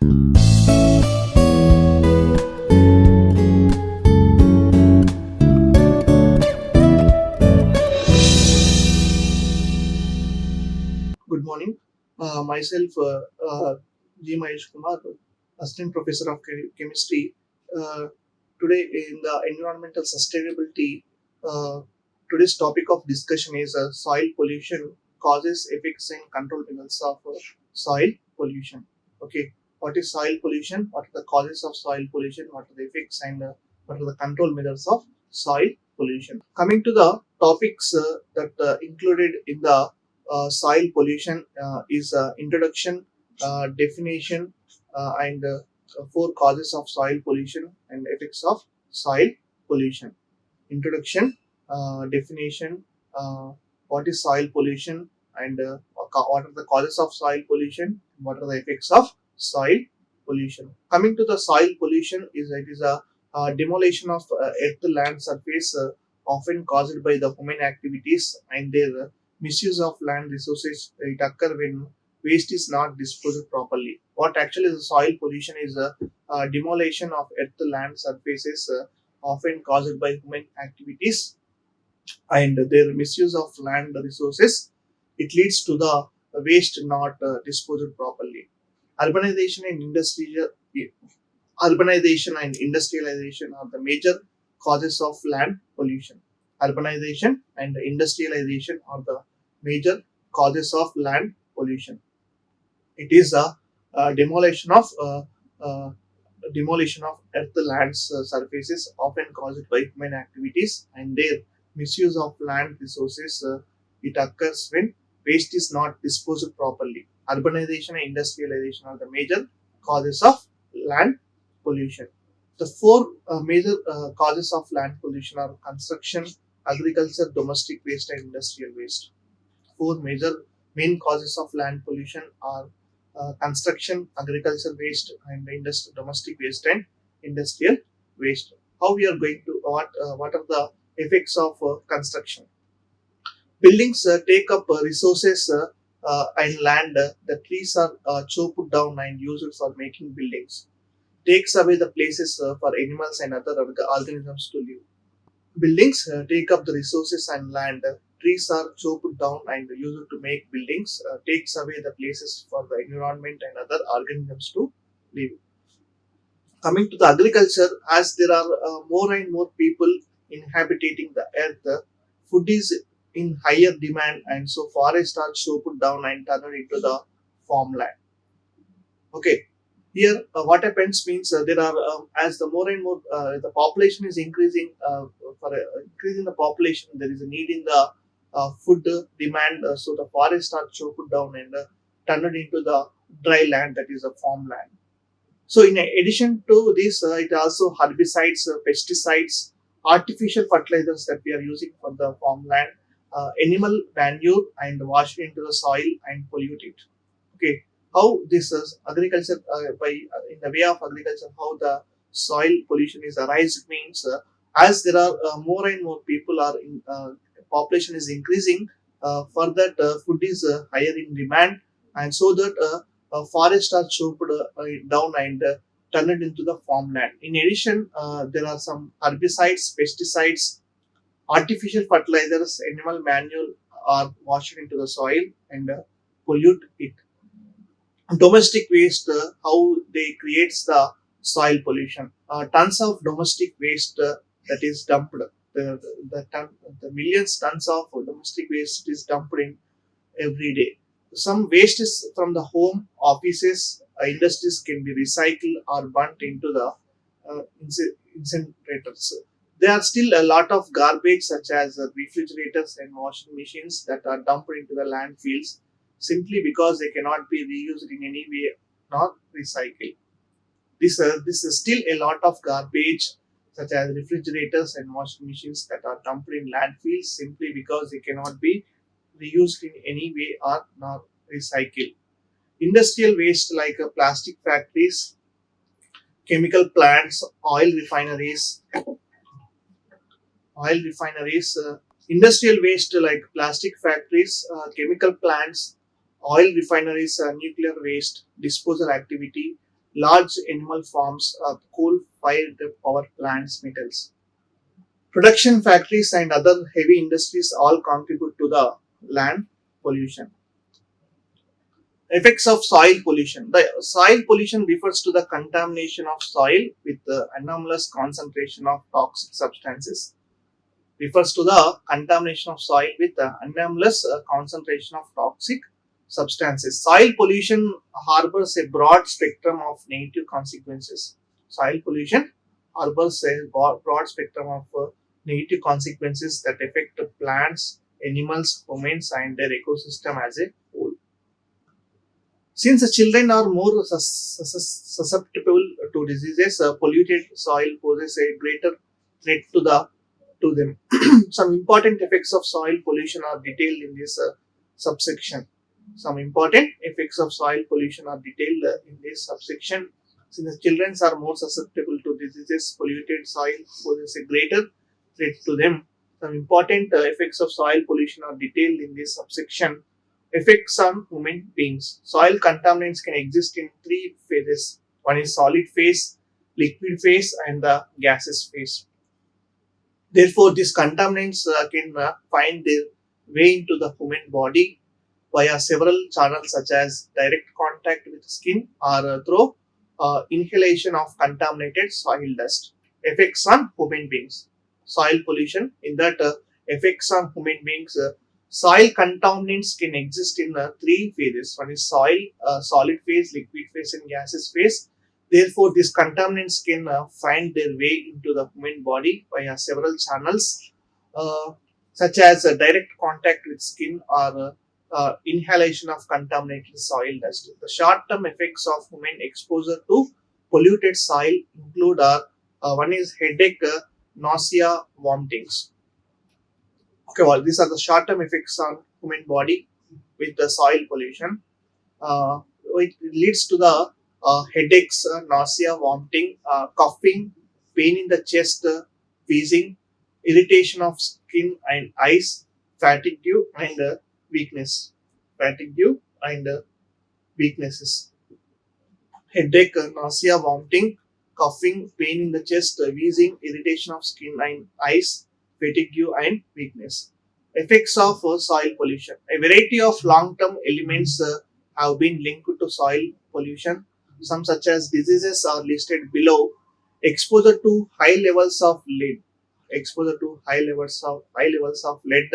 Good morning. Myself, G. Mahesh Kumar, Assistant Professor of Chemistry. Uh, Today, in the environmental sustainability, uh, today's topic of discussion is soil pollution causes, effects, and control methods of soil pollution. Okay, what is soil pollution? What are the causes of soil pollution? What are the effects and what are the control methods of soil pollution? Coming to the topics that included in the soil pollution is introduction, definition, and four causes of soil pollution and effects of soil pollution. Introduction, definition, uh, what is soil pollution, and what are the causes of soil pollution, what are the effects of soil pollution. Coming to the soil pollution, it is a demolition of earth land surface, often caused by the human activities and their misuse of land resources. It occur when waste is not disposed properly. What actually is soil pollution is a demolition of earth land surfaces, often caused by human activities and their misuse of land resources. It leads to the waste not disposed properly. Urbanization and industrialization are the major causes of land pollution. Urbanization and industrialization are the major causes of land pollution. It is a uh, demolition of earth lands surfaces, often caused by human activities and their misuse of land resources. It occurs when waste is not disposed properly. Urbanization and industrialization are the major causes of land pollution. The four major causes of land pollution are construction, agriculture, domestic waste, and industrial waste. Four major main causes of land pollution are construction, agricultural waste, and domestic waste and industrial waste. How we are going to what are the effects of construction? Buildings take up resources and land. The trees are chopped down and used for making buildings. Takes away the places for animals and other organisms to live. Buildings take up the resources and land. Trees are chopped down and used to make buildings. Takes away the places for the environment and other organisms to live. Coming to the agriculture, as there are more and more people inhabiting the earth, food is in higher demand, and so forests are chopped down and turned into the farmland. Okay, here what happens means there are as the more and more the population is increasing, for increasing the population there is a need in the food demand, so the forests are chopped down and turned into the dry land, that is a farmland. So in addition to this, it also herbicides, pesticides, artificial fertilizers that we are using for the farmland, animal manure, and wash it into the soil and pollute it. Okay, how this is agriculture by in the way of agriculture, how the soil pollution is arised means as there are more and more people are in population is increasing, for that food is higher in demand, and so that forests are chopped down and turned into the farmland. In addition, there are some herbicides, pesticides, artificial fertilizers, animal manure are washed into the soil and pollute it. Domestic waste, how they creates the soil pollution. Tons of domestic waste that is dumped. The millions tons of domestic waste is dumped in every day. Some waste is from the home, offices, industries can be recycled or burnt into the incinerators. There are still a lot of garbage such as refrigerators and washing machines that are dumped into the landfills simply because they cannot be reused in any way nor recycled. This is still a lot of garbage such as refrigerators and washing machines that are dumped in landfills simply because they cannot be reused in any way or not recycled. Industrial waste like plastic factories, chemical plants, oil refineries, industrial waste like plastic factories, chemical plants, oil refineries, nuclear waste, disposal activity, large animal farms, coal-fired power plants, metals. Production factories and other heavy industries all contribute to the land pollution. Effects of soil pollution. The soil pollution refers to the contamination of soil with the anomalous concentration of toxic substances. Refers to the contamination of soil with the anomalous concentration of toxic substances. Soil pollution harbors a broad spectrum of negative consequences. Soil pollution harbors a broad spectrum of negative consequences that affect the plants, animals, humans, and their ecosystem as a whole. Since the children are more susceptible to diseases, polluted soil poses a greater threat to them. Some important effects of soil pollution are detailed in this subsection. Some important effects of soil pollution are detailed in this subsection. Since the children are more susceptible to diseases, polluted soil poses a greater threat to them. Some important effects of soil pollution are detailed in this subsection. Effects on human beings. Soil contaminants can exist in three phases. One is solid phase, liquid phase, and the gaseous phase. Therefore, these contaminants can find their way into the human body via several channels such as direct contact with skin or through inhalation of contaminated soil dust. Effects on human beings. Soil pollution, in that effects on human beings, soil contaminants can exist in three phases. One is soil, solid phase, liquid phase, and gaseous phase. Therefore, these contaminants can find their way into the human body via several channels, uh, such as direct contact with skin or inhalation of contaminated soil dust. The short-term effects of human exposure to polluted soil include one is headache, nausea, vomitings. Okay, well, these are the short-term effects on human body with the soil pollution. It leads to the headaches, nausea, vomiting, coughing, pain in the chest, wheezing, irritation of skin and eyes, fatigue and weakness. Fatigue and weaknesses. Headache, nausea, vomiting, coughing, pain in the chest, wheezing, irritation of skin and eyes, fatigue and weakness. Effects of soil pollution. A variety of long-term elements have been linked to soil pollution. Some such as diseases are listed below. Exposure to high levels of lead. Exposure to high levels of lead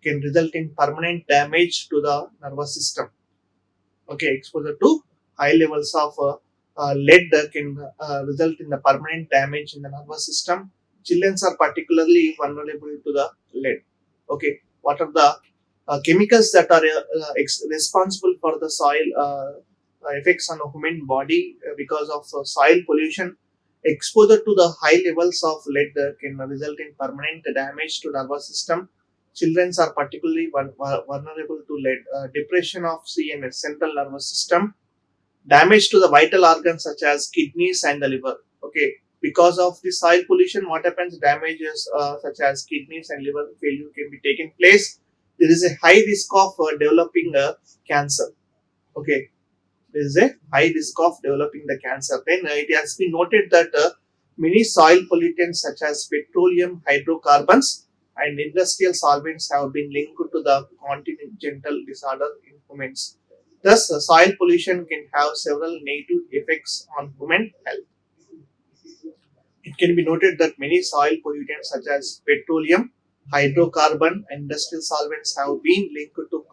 can result in permanent damage to the nervous system. Okay, exposure to high levels of lead can result in the permanent damage in the nervous system. Children are particularly vulnerable to the lead. Okay, what are the chemicals that are responsible for the soil effects on the human body because of soil pollution? Exposure to the high levels of lead can result in permanent damage to nervous system. Children are particularly vulnerable to lead. Depression of CNS, central nervous system. Damage to the vital organs such as kidneys and the liver. Okay, because of the soil pollution, what happens? Damages such as kidneys and liver failure can be taken place. There is a high risk of developing cancer. Okay, there is a high risk of developing the cancer. Then it has been noted that many soil pollutants such as petroleum, hydrocarbons, and industrial solvents have been linked to the congenital disorder in humans. Thus, soil pollution can have several negative effects on human health. It can be noted that many soil pollutants such as petroleum, hydrocarbon, and industrial solvents have been linked to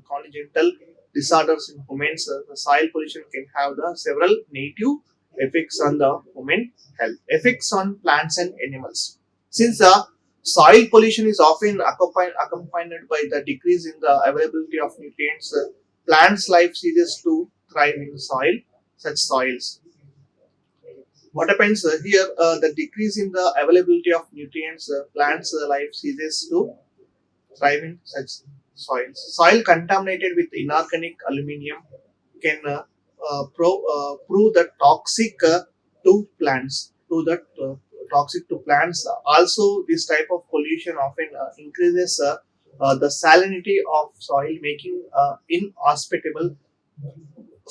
congenital disorders in humans. The soil pollution can have the several negative effects on the human health. Effects on plants and animals. Since the soil pollution is often accompanied by the decrease in the availability of nutrients, plants' life ceases to thrive in soil, such soils. What happens here? The decrease in the availability of nutrients, plants' life ceases to thrive in such soils. Soil contaminated with inorganic aluminum can prove the toxic to plants. Toxic to plants. Also, this type of pollution often increases the salinity of soil, making inhospitable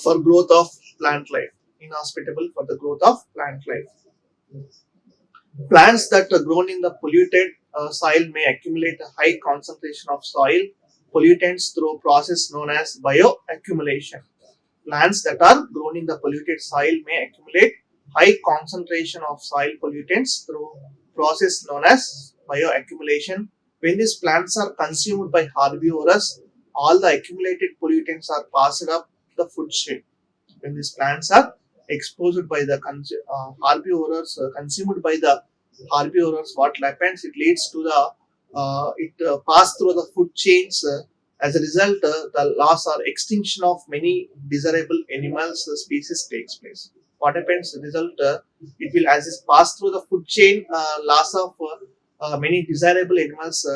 for growth of plant life. inhospitable for the growth of plant life. Plants that are grown in the polluted soil may accumulate a high concentration of soil pollutants through a process known as bioaccumulation. Plants that are grown in the polluted soil may accumulate high concentration of soil pollutants through process known as bioaccumulation. When these plants are consumed by herbivores, all the accumulated pollutants are passed up the food chain. When these plants are exposed by the herbivores, consumed by the herbivores, what happens? It leads to the it pass through the food chains. As a result, the loss or extinction of many desirable animals species takes place. What happens? The result, it will as it pass through the food chain, loss of many desirable animals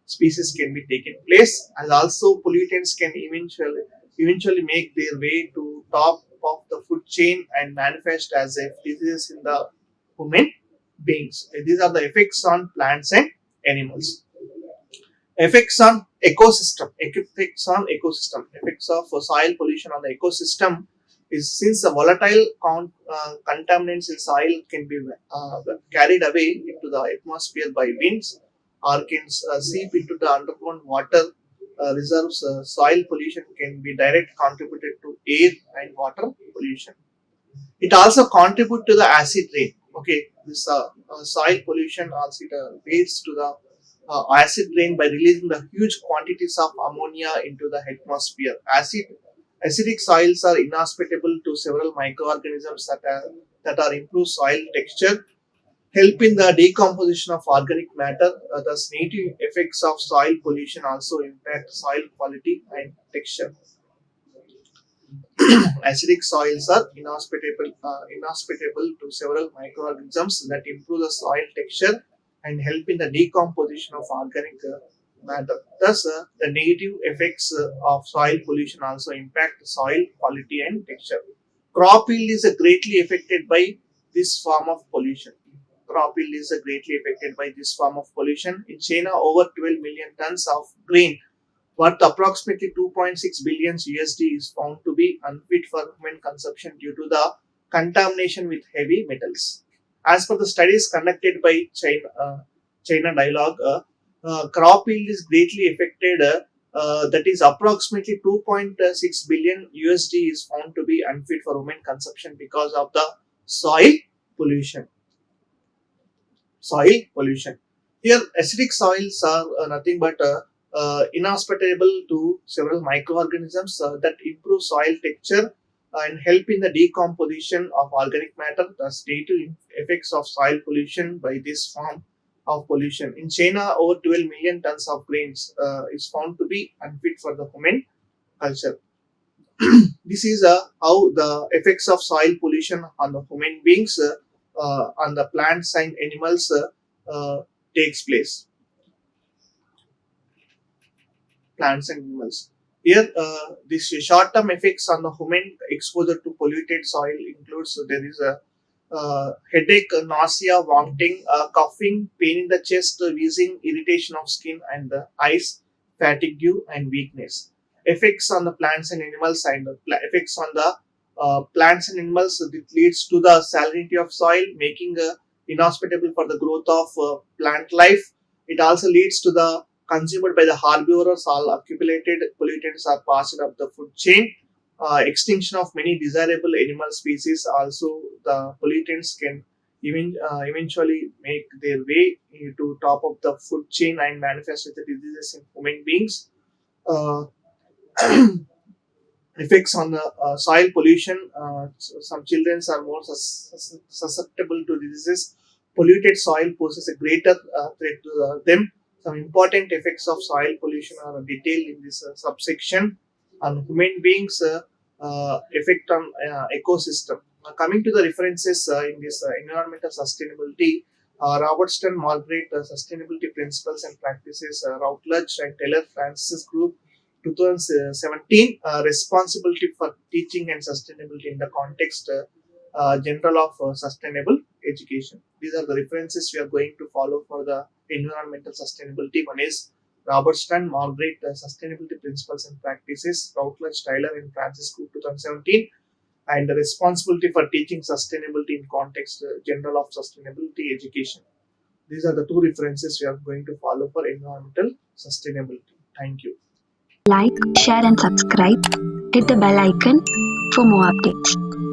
species can be taken place, and also pollutants can eventually make their way to top of the food chain and manifest as a disease in the human beings. These are the effects on plants and animals. Effects on ecosystem. Effects of soil pollution on the ecosystem is since the volatile contaminants in soil can be carried away into the atmosphere by winds or can seep into the underground water reserves. Soil pollution can be direct contributed to air and water pollution. It also contribute to the acid rain. Okay, this soil pollution also leads to the acid rain by releasing the huge quantities of ammonia into the atmosphere. Acidic soils are inhospitable to several microorganisms that are improve soil texture, help in the decomposition of organic matter. Thus, negative effects of soil pollution also impact soil quality and texture. Acidic soils are inhospitable to several microorganisms that improve the soil texture and help in the decomposition of organic matter. Thus, the negative effects of soil pollution also impact soil quality and texture. Crop yield is greatly affected by this form of pollution. Crop yield is greatly affected by this form of pollution. In China, over 12 million tons of grain worth approximately 2.6 billion USD is found to be unfit for human consumption due to the contamination with heavy metals. As per the studies conducted by China Dialogue, crop yield is greatly affected. That is approximately 2.6 billion USD is found to be unfit for human consumption because of the soil pollution. Soil pollution. Here, acidic soils are nothing but inhospitable to several microorganisms that improve soil texture and help in the decomposition of organic matter. Thus, negative effects of soil pollution by this form of pollution. In China, over 12 million tons of grains is found to be unfit for the human culture. This is how the effects of soil pollution on the human beings, on the plants and animals takes place. Plants and animals. Here, this short-term effects on the human exposure to polluted soil includes there is a headache, nausea, vomiting, coughing, pain in the chest, wheezing, irritation of skin and the eyes, fatigue and weakness. Effects on the plants and animals and effects on the plants and animals, it leads to the salinity of soil, making inhospitable for the growth of plant life. It also leads to the consumed by the herbivores. All accumulated pollutants are passed up the food chain. Extinction of many desirable animal species. Also, the pollutants can eventually make their way to top of the food chain and manifest with the diseases in human beings. Uh, Effects on the soil pollution. Some children are more susceptible to diseases. Polluted soil poses a greater threat to them. Some important effects of soil pollution are detailed in this subsection. On human beings, effect on ecosystem. Coming to the references in this environmental sustainability, Robertson, Margaret, Sustainability Principles and Practices, Routledge and Taylor Francis Group, 2017, Responsibility for Teaching and Sustainability in the Context General of Sustainable Education. These are the references we are going to follow for the environmental sustainability. One is Robertson, Margaret, Sustainability Principles and Practices, Routledge, Taylor and Francis Group, 2017. and the responsibility for teaching sustainability in context general of sustainability education. These are the two references we are going to follow for environmental sustainability. Thank you. Like, share, and subscribe. Hit the bell icon for more updates.